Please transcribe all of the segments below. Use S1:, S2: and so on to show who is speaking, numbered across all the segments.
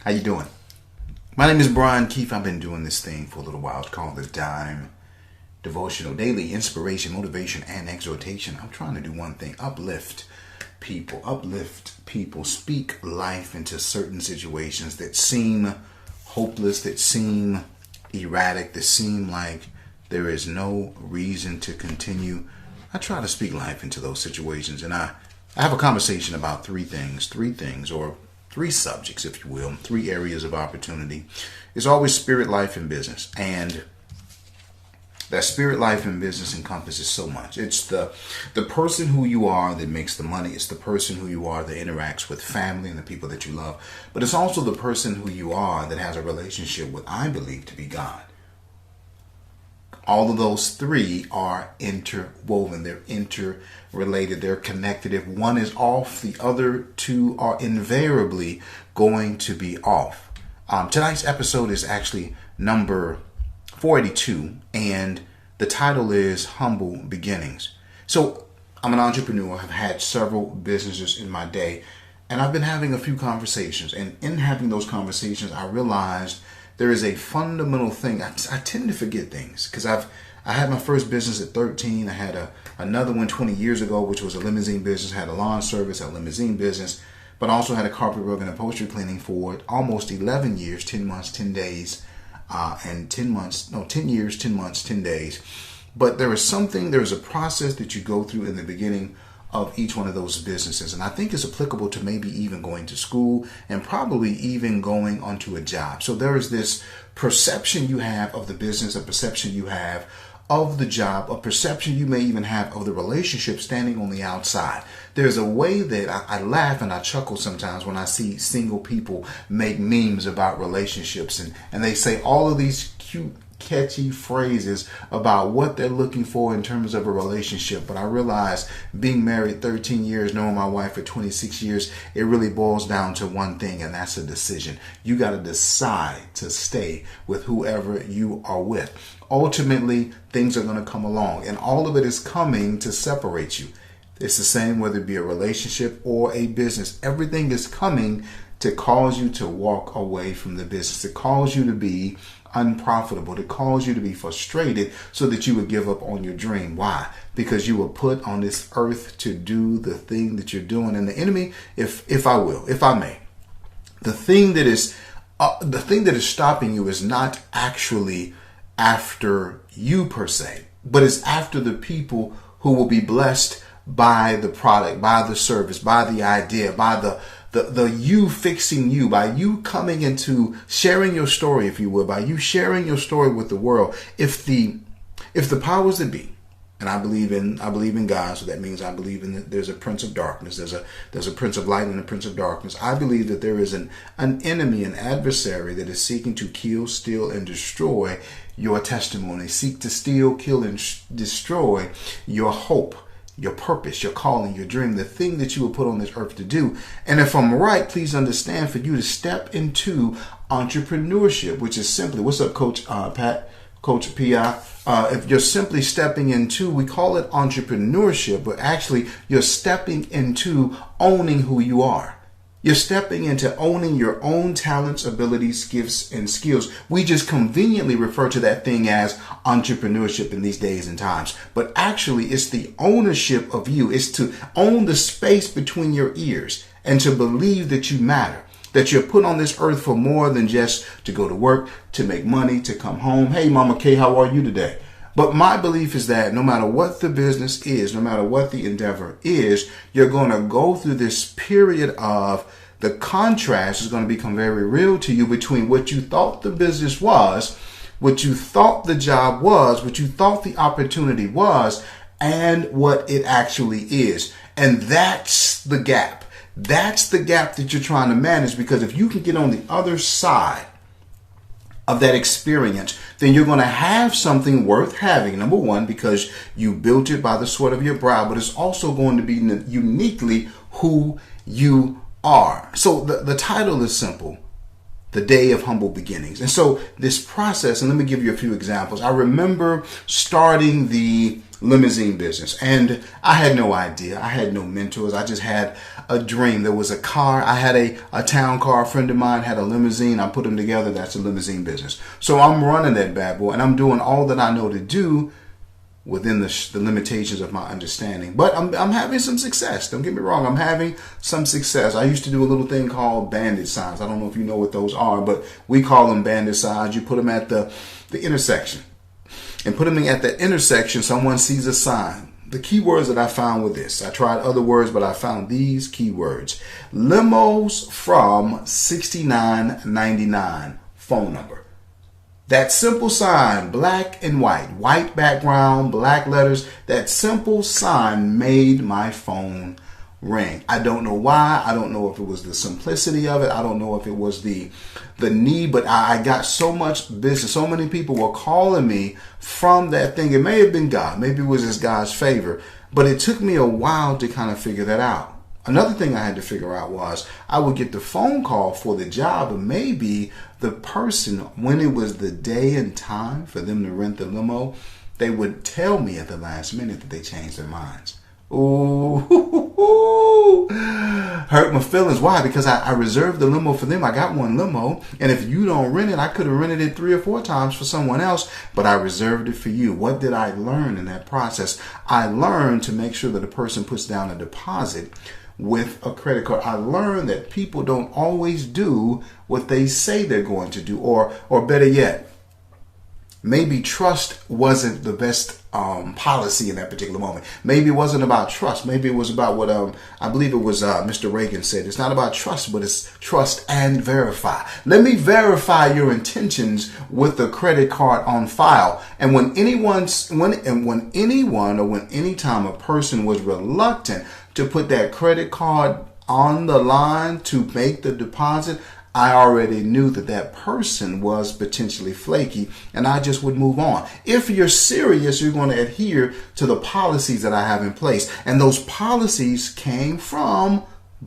S1: How you doing? My name is Brian Keefe. I've been doing this thing for a little while. It's called the D.I.M.E. Devotional, daily inspiration, motivation, and exhortation. I'm trying to do one thing: uplift people, speak life into certain situations that seem hopeless, that seem erratic, that seem like there is no reason to continue. I try to speak life into those situations, and I have a conversation about three things, or three subjects, if you will, three areas of opportunity. It's always spirit, life, and business. And that spirit, life, and business encompasses so much. It's the person who you are that makes the money. It's the person who you are that interacts with family and the people that you love. But it's also the person who you are that has a relationship with, I believe, to be God. All of those three are interwoven. They're interrelated. They're connected. If one is off, the other two are invariably going to be off. Tonight's episode is actually number 482, and the title is Humble Beginnings. So I'm an entrepreneur. I've had several businesses in my day, and I've been having a few conversations. And in having those conversations, I realized there is a fundamental thing. I tend to forget things because I had my first business at 13. I had another one 20 years ago, which was a limousine business. I had a lawn service, a limousine business, but I also had a carpet, rug, and upholstery cleaning for almost 11 years, 10 months, 10 days, and 10 years, 10 months, 10 days. But there is a process that you go through in the beginning of each one of those businesses. And I think it's applicable to maybe even going to school and probably even going onto a job. So there is this perception you have of the business, a perception you have of the job, a perception you may even have of the relationship standing on the outside. There's a way that I laugh and I chuckle sometimes when I see single people make memes about relationships, and they say all of these cute, catchy phrases about what they're looking for in terms of a relationship. But I realize, being married 13 years, knowing my wife for 26 years, it really boils down to one thing, and that's a decision. You got to decide to stay with whoever you are with. Ultimately, things are going to come along, and all of it is coming to separate you. It's the same whether it be a relationship or a business. Everything is coming to cause you to walk away from the business, to cause you to be unprofitable, to cause you to be frustrated so that you would give up on your dream. Why? Because you were put on this earth to do the thing that you're doing. And the enemy, if I may, the thing that is stopping you is not actually after you per se, but it's after the people who will be blessed by the product, by the service, by the idea, by the you fixing you, by you coming into sharing your story, if you will, by you sharing your story with the world. If the powers that be, and I believe in God, so that means I believe in that there's a prince of darkness, there's a prince of light and a prince of darkness. I believe that there is an enemy, an adversary that is seeking to kill, steal, and destroy your testimony, seek to steal, kill, and destroy your hope, your purpose, your calling, your dream, the thing that you were put on this earth to do. And if I'm right, please understand, for you to step into entrepreneurship, which is simply, what's up, Coach Pat, Coach P.I.? If you're simply stepping into, we call it entrepreneurship, but actually you're stepping into owning who you are. You're stepping into owning your own talents, abilities, gifts, and skills. We just conveniently refer to that thing as entrepreneurship in these days and times. But actually, it's the ownership of you. It's to own the space between your ears and to believe that you matter, that you're put on this earth for more than just to go to work, to make money, to come home. Hey, Mama K, how are you today? But my belief is that no matter what the business is, no matter what the endeavor is, you're going to go through this period of the contrast is going to become very real to you between what you thought the business was, what you thought the job was, what you thought the opportunity was, and what it actually is. And that's the gap. That's the gap that you're trying to manage, because if you can get on the other side of that experience, then you're going to have something worth having. Number one, because you built it by the sweat of your brow, but it's also going to be uniquely who you are. So the title is simple: The Day of Humble Beginnings. And so this process, and let me give you a few examples. I remember starting the limousine business. And I had no idea. I had no mentors. I just had a dream. There was a car. I had a town car. A friend of mine had a limousine. I put them together. That's a limousine business. So I'm running that bad boy, and I'm doing all that I know to do within the limitations of my understanding. But I'm having some success. Don't get me wrong. I'm having some success. I used to do a little thing called bandit signs. I don't know if you know what those are, but we call them bandit signs. You put them at the intersection. And put them at the intersection, someone sees a sign. The keywords that I found were this. I tried other words, but I found these keywords. Limos from 6999 phone number. That simple sign, black and white background, black letters, that simple sign made my phone ring. I don't know why. I don't know if it was the simplicity of it. I don't know if it was the need, but I got so much business. So many people were calling me from that thing. It may have been God. Maybe it was just God's favor, but it took me a while to kind of figure that out. Another thing I had to figure out was I would get the phone call for the job, but maybe the person, when it was the day and time for them to rent the limo, they would tell me at the last minute that they changed their minds. Ooh, hurt my feelings. Why? Because I reserved the limo for them. I got one limo, and if you don't rent it, I could have rented it 3 or 4 times for someone else, but I reserved it for you. What did I learn in that process? I learned to make sure that a person puts down a deposit with a credit card. I learned that people don't always do what they say they're going to do, or better yet, maybe trust wasn't the best policy in that particular moment. Maybe it wasn't about trust. Maybe it was about what I believe it was Mr. Reagan said. It's not about trust, but it's trust and verify. Let me verify your intentions with the credit card on file. And when anytime a person was reluctant to put that credit card on the line to make the deposit, I already knew that person was potentially flaky, and I just would move on. If you're serious, you're going to adhere to the policies that I have in place. And those policies came from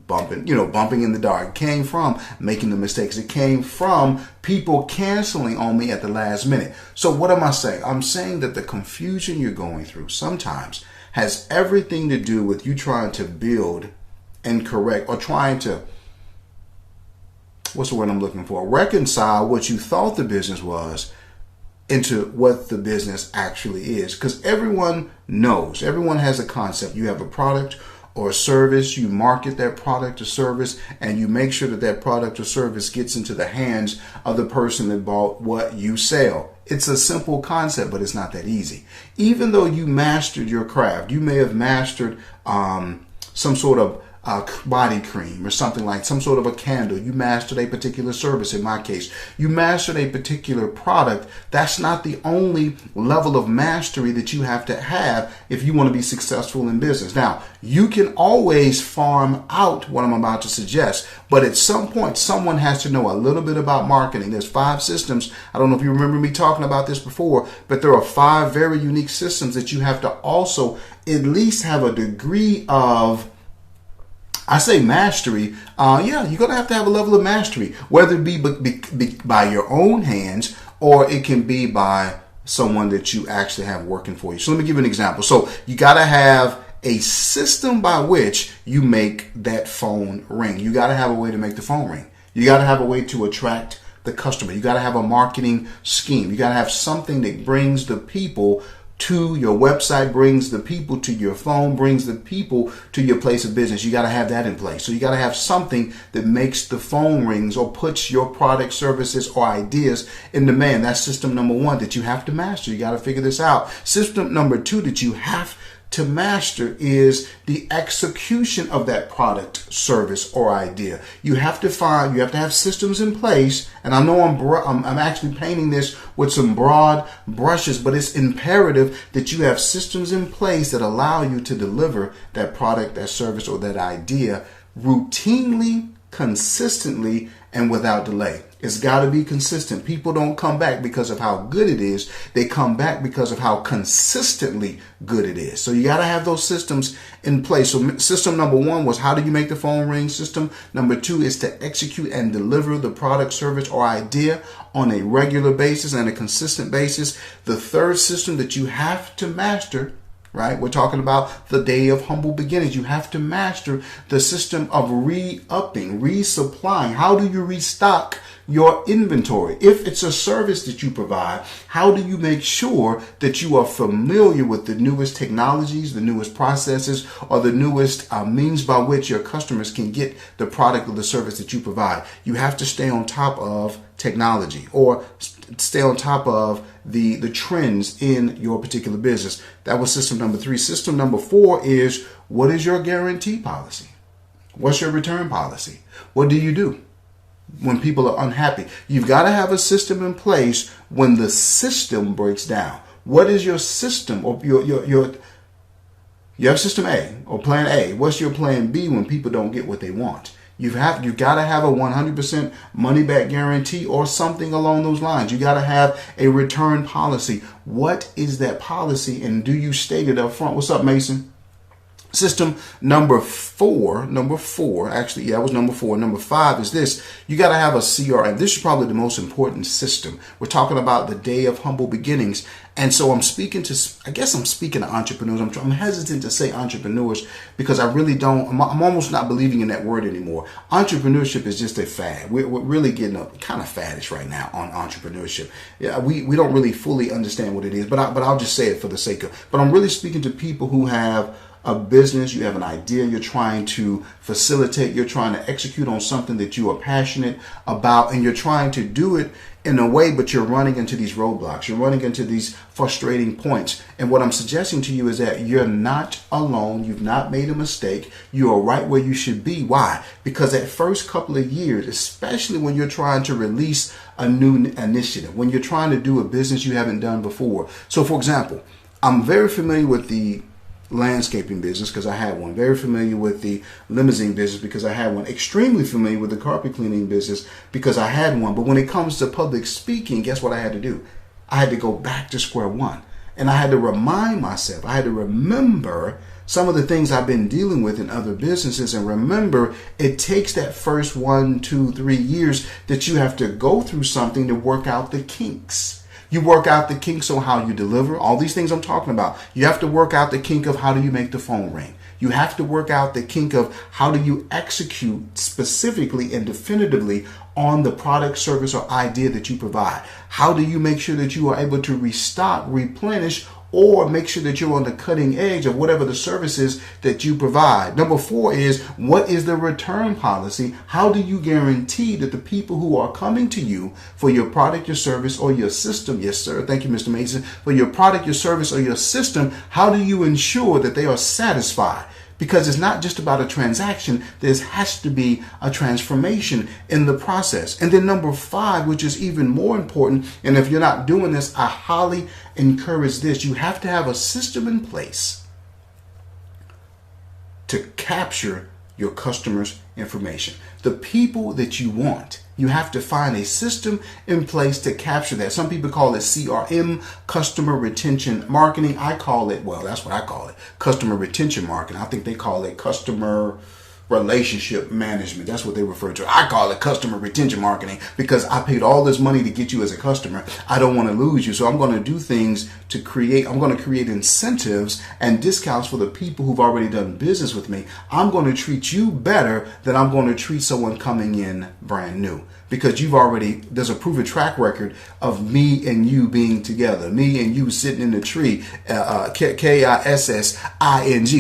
S1: bumping in the dark. It came from making the mistakes. It came from people canceling on me at the last minute. So what am I saying? I'm saying that the confusion you're going through sometimes has everything to do with you trying to build and correct, or trying to, what's the word I'm looking for? Reconcile what you thought the business was into what the business actually is. Because everyone knows, everyone has a concept. You have a product or a service, you market that product or service, and you make sure that product or service gets into the hands of the person that bought what you sell. It's a simple concept, but it's not that easy. Even though you mastered your craft, you may have mastered some sort of body cream or something, like some sort of a candle. You mastered a particular service. In my case, you mastered a particular product. That's not the only level of mastery that you have to have if you want to be successful in business. Now, you can always farm out what I'm about to suggest, but at some point, someone has to know a little bit about marketing. There's 5 systems. I don't know if you remember me talking about this before, but there are 5 very unique systems that you have to also at least have a degree of, I say mastery. You're going to have a level of mastery, whether it be by your own hands, or it can be by someone that you actually have working for you. So let me give you an example. So you got to have a system by which you make that phone ring. You got to have a way to make the phone ring. You got to have a way to attract the customer. You got to have a marketing scheme. You got to have something that brings the people to your website, brings the people to your phone, brings the people to your place of business. You got to have that in place. So you got to have something that makes the phone rings or puts your product, services, or ideas in demand. That's system number 1 that you have to master. You got to figure this out. System number 2 that you have to master is the execution of that product, service, or idea. You have to have systems in place. And I know I'm actually painting this with some broad brushes, but it's imperative that you have systems in place that allow you to deliver that product, that service, or that idea routinely, consistently, and without delay. It's got to be consistent. People don't come back because of how good it is. They come back because of how consistently good it is. So you got to have those systems in place. So system number 1 was, how do you make the phone ring? System number 2 is to execute and deliver the product, service, or idea on a regular basis and a consistent basis. The third system that you have to master, right? We're talking about the day of humble beginnings. You have to master the system of re-upping, resupplying. How do you restock your inventory? If it's a service that you provide, how do you make sure that you are familiar with the newest technologies, the newest processes, or the newest means by which your customers can get the product or the service that you provide? You have to stay on top of technology, or stay on top of the trends in your particular business. That was system number 3. System number 4 is, what is your guarantee policy? What's your return policy? What do you do when people are unhappy? You've got to have a system in place when the system breaks down. What is your system, or you have system A or plan A? What's your plan B when people don't get what they want? You've got to have a 100% money back guarantee or something along those lines. You got to have a return policy. What is that policy, and do you state it up front? What's up, Mason? System number 4, actually, yeah, it was number 4. Number 5 is this. You got to have a CRM. This is probably the most important system. We're talking about the day of humble beginnings. And so I'm speaking to entrepreneurs. I'm hesitant to say entrepreneurs because I really don't, I'm almost not believing in that word anymore. Entrepreneurship is just a fad. We're really getting kind of faddish right now on entrepreneurship. Yeah, we don't really fully understand what it is, but I'll just say it for the sake of, but I'm really speaking to people who have a business, you have an idea, you're trying to facilitate, you're trying to execute on something that you are passionate about, and you're trying to do it in a way, but you're running into these roadblocks. You're running into these frustrating points. And what I'm suggesting to you is that you're not alone. You've not made a mistake. You are right where you should be. Why? Because that first couple of years, especially when you're trying to release a new initiative, when you're trying to do a business you haven't done before. So, for example, I'm very familiar with the landscaping business because I had one, very familiar with the limousine business because I had one, extremely familiar with the carpet cleaning business because I had one. But when it comes to public speaking, guess what I had to do? I had to go back to square one, and I had to remind myself, I had to remember some of the things I've been dealing with in other businesses. And remember, it takes that first 1, 2, 3 years that you have to go through something to work out the kinks. You work out the kinks on how you deliver, all these things I'm talking about. You have to work out the kink of how do you make the phone ring. You have to work out the kink of how do you execute specifically and definitively on the product, service, or idea that you provide. How do you make sure that you are able to restock, replenish, or make sure that you're on the cutting edge of whatever the service is that you provide. Number 4 is, what is the return policy? How do you guarantee that the people who are coming to you for your product, your service, or your system, yes sir, thank you Mr. Mason, for your product, your service, or your system, how do you ensure that they are satisfied? Because it's not just about a transaction. There has to be a transformation in the process. And then number 5, which is even more important, and if you're not doing this, I highly encourage this. You have to have a system in place to capture your customers' information. The people that you want, you have to find a system in place to capture that. Some people call it CRM, customer retention marketing. I call it, well, that's what I call it, customer retention marketing. I think they call it customer relationship management. That's what they refer to. I call it customer retention marketing because I paid all this money to get you as a customer. I don't want to lose you. So I'm going to do things to create incentives and discounts for the people who've already done business with me. I'm going to treat you better than I'm going to treat someone coming in brand new. Because there's a proven track record of me and you being together, me and you sitting in the tree, KISSING.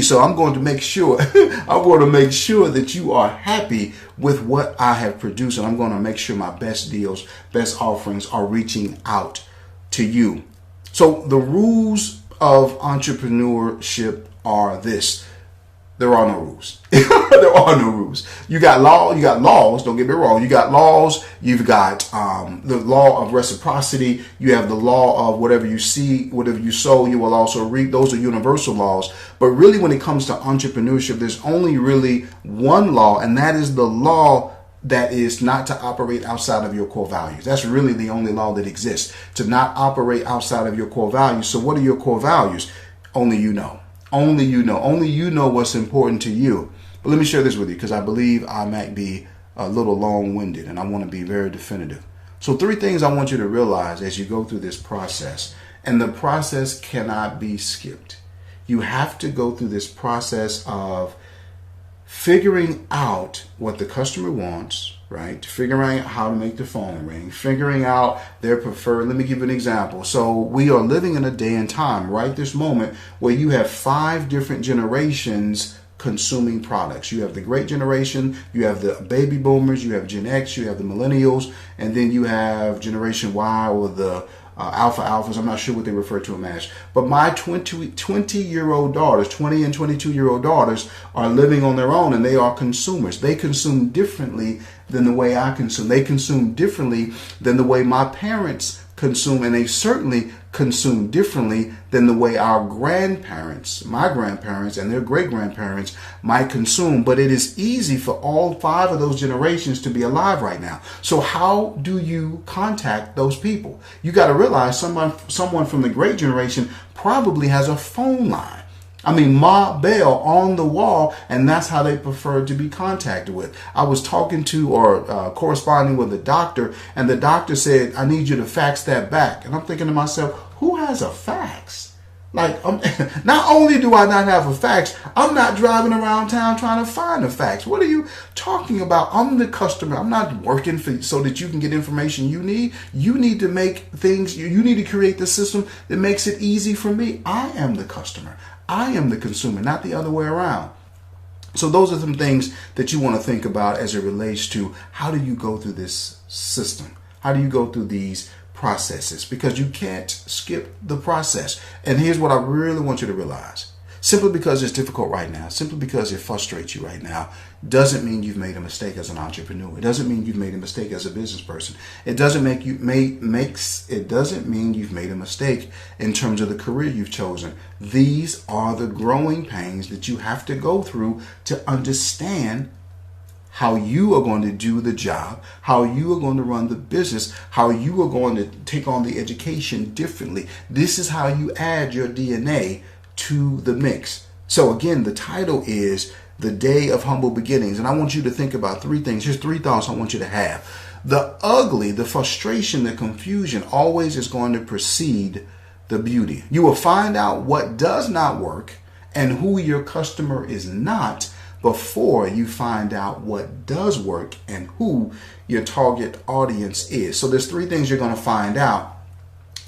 S1: So I'm going to make sure, that you are happy with what I have produced. And I'm going to make sure my best deals, best offerings are reaching out to you. So the rules of entrepreneurship are this. There are no rules. There are no rules. You got laws. Don't get me wrong. You got laws. You've got the law of reciprocity. You have the law of whatever you see, whatever you sow, you will also reap. Those are universal laws. But really, when it comes to entrepreneurship, there's only really one law, and that is the law that is not to operate outside of your core values. That's really the only law that exists, to not operate outside of your core values. So what are your core values? Only you know. Only you know. Only you know what's important to you. But let me share this with you because I believe I might be a little long-winded and I want to be very definitive. So 3 things I want you to realize as you go through this process. And the process cannot be skipped. You have to go through this process of figuring out what the customer wants, right? Figuring out how to make the phone ring, figuring out their preferred. Let me give you an example. So we are living in a day and time right this moment where you have 5 different generations consuming products. You have the great generation, you have the baby boomers, you have Gen X, you have the millennials, and then you have Generation Y or the alphas. I'm not sure what they refer to them as. But my 20-year-old daughters, 20 and 22-year-old daughters are living on their own, and they are consumers. They consume differently than the way I consume. They consume differently than the way my parents consume, and they certainly consume differently than the way our grandparents, my grandparents and their great-grandparents might consume. But it is easy for all 5 of those generations to be alive right now. So how do you contact those people? You got to realize someone from the great generation probably has a phone line. I mean, Ma Bell on the wall, and that's how they prefer to be contacted with. I was talking to or corresponding with a doctor, and the doctor said, I need you to fax that back. And I'm thinking to myself, who has a fax? Like, not only do I not have a fax, I'm not driving around town trying to find a fax. What are you talking about? I'm the customer. I'm not working so that you can get information you need. You need to make things, you need to create the system that makes it easy for me. I am the customer. I am the consumer, not the other way around. So those are some things that you want to think about as it relates to how do you go through this system? How do you go through these processes? Because you can't skip the process. And here's what I really want you to realize. Simply because it's difficult right now, simply because it frustrates you right now, doesn't mean you've made a mistake as an entrepreneur. It doesn't mean you've made a mistake as a business person. It doesn't mean you've made a mistake in terms of the career you've chosen. These are the growing pains that you have to go through to understand how you are going to do the job, how you are going to run the business, how you are going to take on the education differently. This is how you add your DNA to the mix. So again, the title is The Day of Humble Beginnings. And I want you to think about 3 things. Here's 3 thoughts I want you to have. The ugly, the frustration, the confusion always is going to precede the beauty. You will find out what does not work and who your customer is not before you find out what does work and who your target audience is. So there's 3 things you're going to find out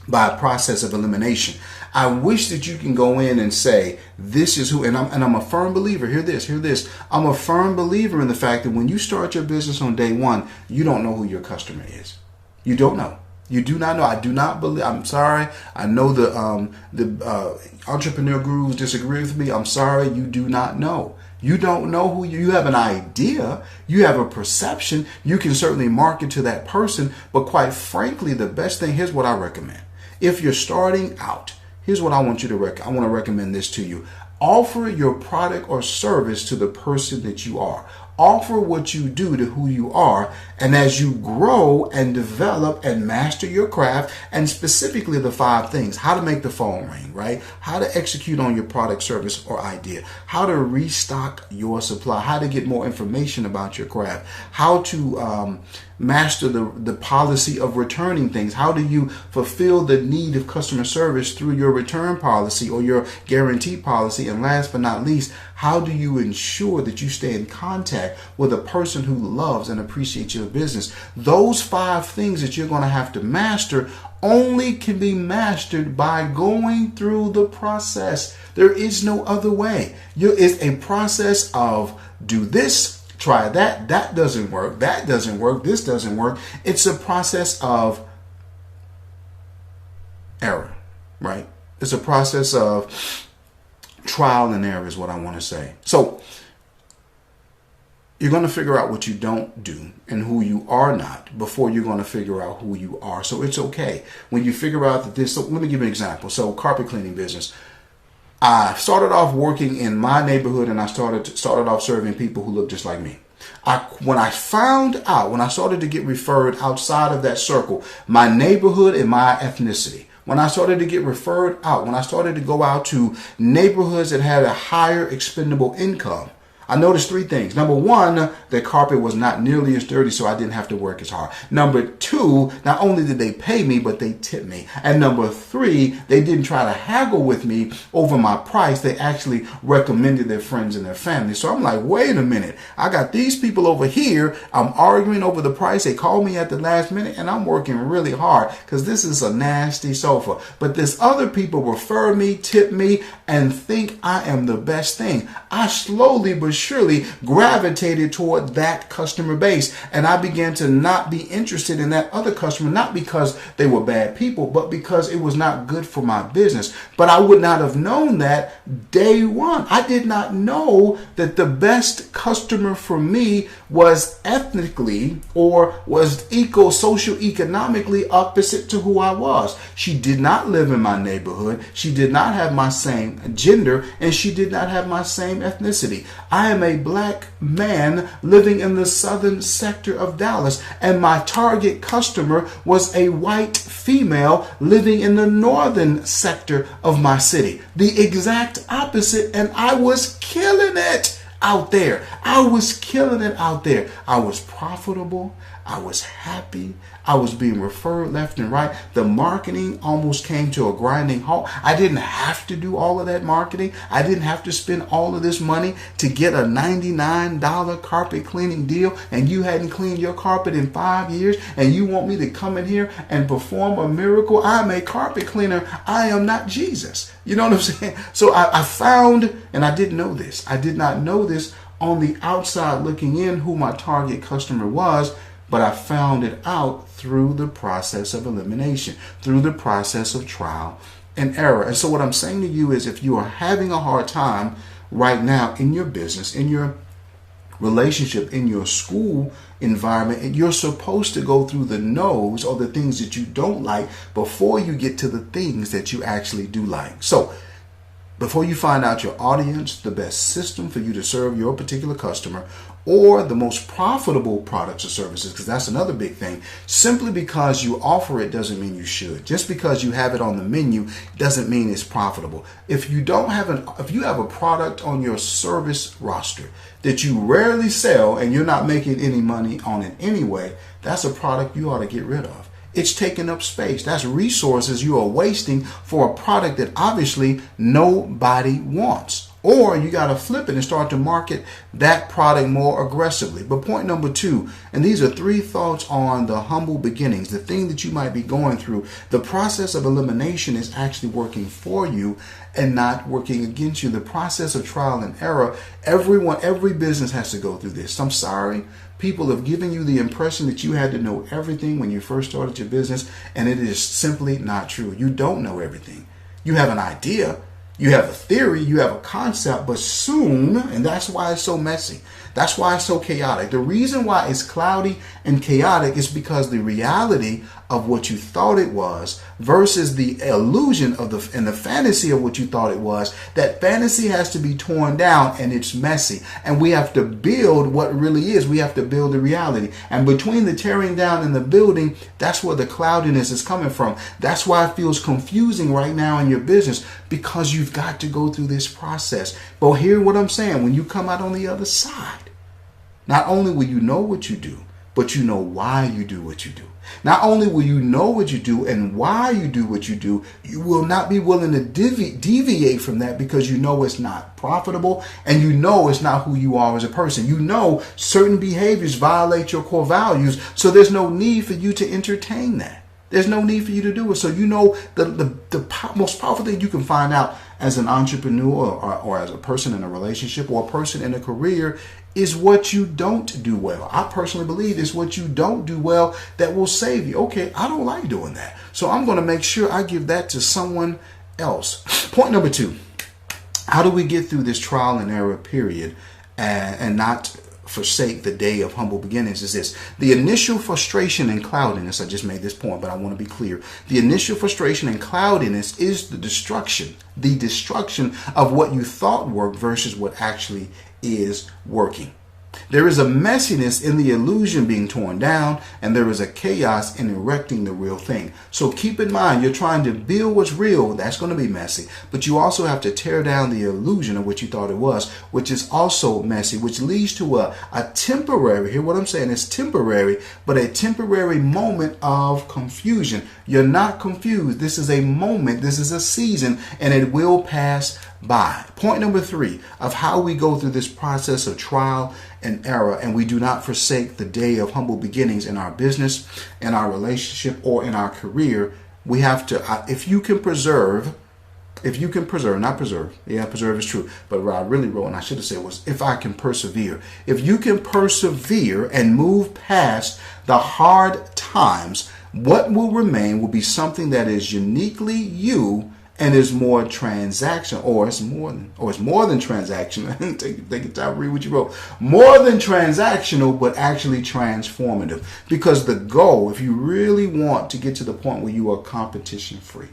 S1: by a process of elimination. I wish that you can go in and say, this is who, and I'm a firm believer. Hear this. I'm a firm believer in the fact that when you start your business on day 1, you don't know who your customer is. You don't know. You do not know. I do not believe. I'm sorry. I know the entrepreneur gurus disagree with me. I'm sorry. You do not know. You don't know who you have an idea. You have a perception. You can certainly market to that person. But quite frankly, the best thing, here's what I recommend. If you're starting out, here's what I want you to I want to recommend this to you. Offer your product or service to the person that you are. Offer what you do to who you are. And as you grow and develop and master your craft, and specifically the 5 things, how to make the phone ring, right? How to execute on your product, service, or idea, how to restock your supply, how to get more information about your craft, how to master the policy of returning things. How do you fulfill the need of customer service through your return policy or your guarantee policy? And last but not least, how do you ensure that you stay in contact with a person who loves and appreciates your business? Those 5 things that you're going to have to master only can be mastered by going through the process. There is no other way. It's a process of do this, try that, that doesn't work, this doesn't work. It's a process of error, right? It's a process of trial and error is what I want to say. So you're going to figure out what you don't do and who you are not before you're going to figure out who you are. So it's okay. When you figure out that this, so let me give you an example. So carpet cleaning business. I started off working in my neighborhood and I started off serving people who look just like me. When I started to get referred outside of that circle, my neighborhood and my ethnicity, when I started to get referred out, when I started to go out to neighborhoods that had a higher expendable income, I noticed three things. Number one, the carpet was not nearly as dirty, so I didn't have to work as hard. Number two, not only did they pay me, but they tipped me. And number three, they didn't try to haggle with me over my price. They actually recommended their friends and their family. So I'm like, wait a minute. I got these people over here. I'm arguing over the price. They called me at the last minute, and I'm working really hard because this is a nasty sofa. But this other people refer me, tip me, and think I am the best thing. I slowly but surely gravitated toward that customer base, and I began to not be interested in that other customer, not because they were bad people, but because it was not good for my business. But I would not have known that day one. I did not know that the best customer for me was ethnically or was socio-economically opposite to who I was. She did not live in my neighborhood. She did not have my same gender, and she did not have my same ethnicity. I am a black man living in the southern sector of Dallas, and my target customer was a white female living in the northern sector of my city. The exact opposite, and I was killing it out there. I was killing it out there. I was profitable. I was happy. I was being referred left and right. The marketing almost came to a grinding halt. I didn't have to do all of that marketing. I didn't have to spend all of this money to get a $99 carpet cleaning deal, and you hadn't cleaned your carpet in 5 years, and you want me to come in here and perform a miracle. I'm a carpet cleaner. I am not Jesus. You know what I'm saying? So I found, and I didn't know this. I did not know this on the outside looking in who my target customer was, but I found it out through the process of elimination, through the process of trial and error. And so what I'm saying to you is, if you are having a hard time right now in your business, in your relationship, in your school environment, and you're supposed to go through the no's or the things that you don't like before you get to the things that you actually do like. So before you find out your audience, the best system for you to serve your particular customer, or the most profitable products or services, because that's another big thing. Simply because you offer it doesn't mean you should. Just because you have it on the menu doesn't mean it's profitable. If you have a product on your service roster that you rarely sell and you're not making any money on it anyway, that's a product you ought to get rid of. It's taking up space. That's resources you are wasting for a product that obviously nobody wants. Or you got to flip it and start to market that product more aggressively. But point number two, and these are three thoughts on the humble beginnings, the thing that you might be going through. The process of elimination is actually working for you and not working against you. The process of trial and error, every business has to go through this. I'm sorry. People have given you the impression that you had to know everything when you first started your business, and it is simply not true. You don't know everything. You have an idea. You have a theory, you have a concept, but soon, and that's why it's so messy. That's why it's so chaotic. The reason why it's cloudy and chaotic is because the reality of what you thought it was versus the illusion of and the fantasy of what you thought it was, that fantasy has to be torn down, and it's messy. And we have to build what really is. We have to build the reality. And between the tearing down and the building, that's where the cloudiness is coming from. That's why it feels confusing right now in your business, because you've got to go through this process. But hear what I'm saying. When you come out on the other side, not only will you know what you do, but you know why you do what you do. Not only will you know what you do and why you do what you do, you will not be willing to deviate from that, because you know it's not profitable and you know it's not who you are as a person. You know certain behaviors violate your core values, so there's no need for you to entertain that. There's no need for you to do it. So you know the most powerful thing you can find out as an entrepreneur or as a person in a relationship or a person in a career is what you don't do well. I personally believe it's what you don't do well that will save you. Okay, I don't like doing that, so I'm going to make sure I give that to someone else. Point number two, how do we get through this trial and error period and not forsake the day of humble beginnings is this. The initial frustration and cloudiness, I just made this point, but I want to be clear. The initial frustration and cloudiness is the destruction of what you thought worked versus what actually is working. There is a messiness in the illusion being torn down, and there is a chaos in erecting the real thing. So keep in mind, you're trying to build what's real. That's going to be messy. But you also have to tear down the illusion of what you thought it was, which is also messy, which leads to a temporary, hear what I'm saying, it's temporary, but a temporary moment of confusion. You're not confused. This is a moment. This is a season, and it will pass by. Point number 3 of how we go through this process of trial and error, and we do not forsake the day of humble beginnings in our business, in our relationship, or in our career. We have to, if you can preserve, not preserve, yeah, preserve is true, but what I really wrote, and I should have said was, if I can persevere. If you can persevere and move past the hard times, what will remain will be something that is uniquely you and is more transactional, or it's more than transactional. Take your time to read what you wrote. More than transactional, but actually transformative. Because the goal, if you really want to get to the point where you are competition free,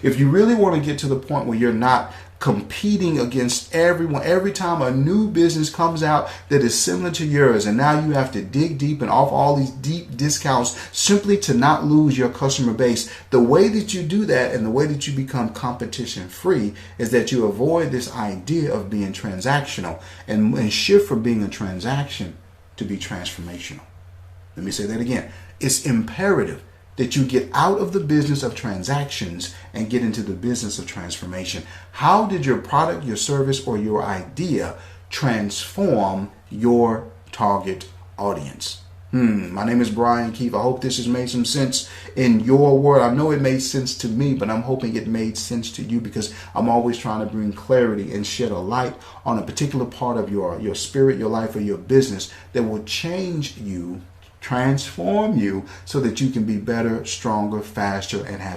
S1: if you really want to get to the point where you're not competing against everyone, every time a new business comes out that is similar to yours, and now you have to dig deep and offer all these deep discounts simply to not lose your customer base. The way that you do that and the way that you become competition free is that you avoid this idea of being transactional and shift from being a transaction to be transformational. Let me say that again. It's imperative that you get out of the business of transactions and get into the business of transformation. How did your product, your service, or your idea transform your target audience? My name is Brian Keefe. I hope this has made some sense in your world. I know it made sense to me, but I'm hoping it made sense to you, because I'm always trying to bring clarity and shed a light on a particular part of your spirit, your life, or your business that will change you, transform you, so that you can be better, stronger, faster, and have